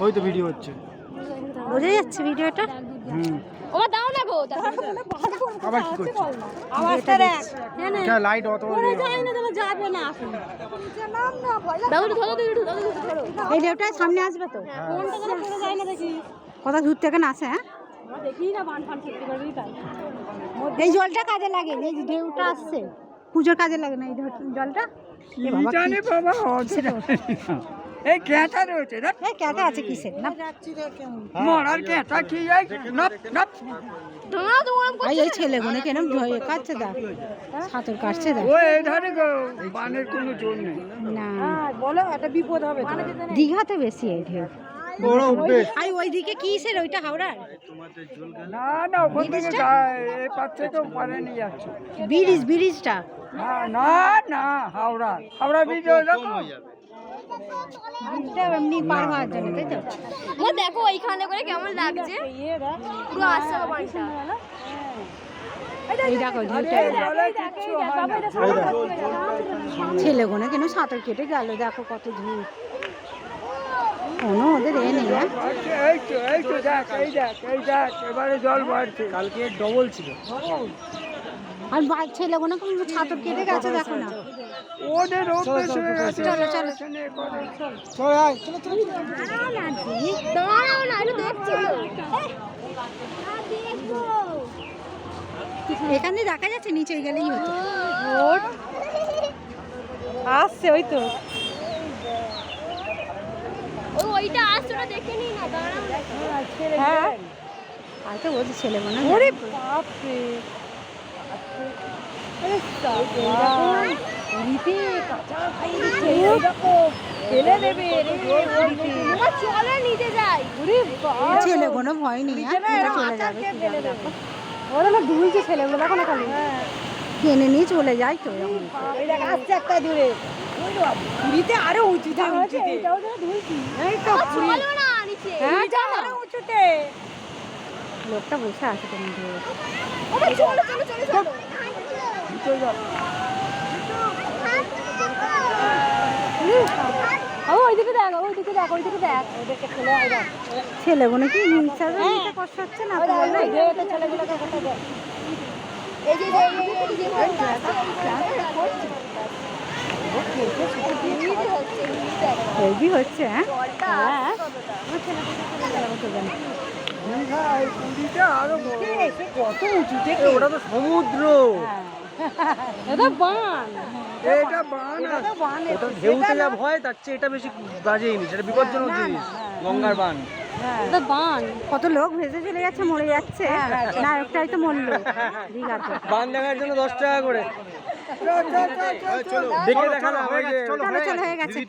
ওই তো ভিডিও হচ্ছে, বোঝা যাচ্ছে ভিডিওটা। ওমা দাও না গো, আবার কি করছে? আওয়াজটা দেখ, কেন লাইট অত যায় না, তুমি যাবে না এখন। দাও ধরো ধরো। এই ঢেউটা সামনে আসবে তো, কোনটা করে পড়ে যায় না দেখি। কত দূর থেকে না আসে। হ্যাঁ, দেখি না বান ফান সত্যি করবি তাই। এই জলটা কাজে লাগে, এই যে ঢেউটা আসছে পুজোর কাজে লাগে না এই জলটা। জানি বাবা এই ক্যাটা রয়েছে না, এই কেটে আছে কিসের না, মরার ক্যাটা কি এই নপ নপ দাও তোমার এই ছেলেগুলো কেন ভয় কাটছে, দেখ সাঁতার কাটছে দেখ। ও এই ধারে গো, বানের কোনো জোর নেই। না বলো একটা বিপদ হবে। দীঘাতে বেশি এই ঢেউ। ওরা উঠবে আর ওইদিকে কিসের ওইটা হাওড়ার না না, ওখান থেকে যায় এই পাশ থেকে পারে নিয়ে যাচ্ছে। ব্রিজটা না না না, হাওড়া হাওড়া ব্রিজ ওরকম ব্রিজটা এমনি পার হওয়ার জন্য, তাই তো। ও দেখো এইখানে করে কেমন লাগছে, পুরো আসছে বানটা। এই দেখো ঢেউটা, ছেলেগুলো কেন সাঁতার কেটে গেল, দেখো কত দূর, কোনো ওদের এ নেই। না এই তো এই তো দেখ, এই দেখ এই দেখ, এবারে জল বাড়ছে, কালকে ডবল ছিল। আর ছেলেগুলো কোনো সাঁতার কেটে গেছে, দেখো না। ওদের অভ্যেস হয়ে গেছে। চলো চলো দাঁড়াও না, একটু দেখছি। এখান দিয়ে দেখা যাচ্ছে, নিচে গেলেই হতো। আসছে ওই তো, ওইটা আসছে, ওটা দেখে নি না, দাঁড়াও। হ্যাঁ আর তো বলছি ছেলেগুলো ওরে বাপ রে, চলে নিতে যাই। ছেলেগুলো ভয় নেই, চলে যাবে। ওরা না দুলছে ছেলেগুলো, দেখো না খালি টেনে নিয়ে চলে যায় তো। আসছে একটা দূরে, পুরীতে আরো উঁচুতে উঁচুতে। এই তো চলো না নিচে, আরো উঁচুতে। লোকটা বসে আছে তোমার দিয়ে। চলো চলো চলো চলো। ওইদিকে দেখ, ওইদিকে দেখ, ওইদিকে দেখ, ওদেরকে ছেলে আইবা। ছেলেগুলো কি নিচে কষ্ট হচ্ছে না, ছেলেগুলোকে কোথায় দেখ, এই যে হেভি হচ্ছে। হ্যাঁ পুরীটা আরো কত উঁচুতে, ওটা তো সমুদ্র, এটা বান, এটা বান, ওটা ঢেউতে যা ভয় তার চেয়ে এটা বেশি বাজে জিনিস, এটা বিপজ্জনক জিনিস, গঙ্গার বান। এটা বান। কত লোক ভেসে চলে যাচ্ছে, মরে যাচ্ছে, নায়কটাই তো মরলো দীঘাতে। বান দেখার জন্য 10 টাকা করে দেখে দেখালাম। চলো চলো হয়ে গেছে।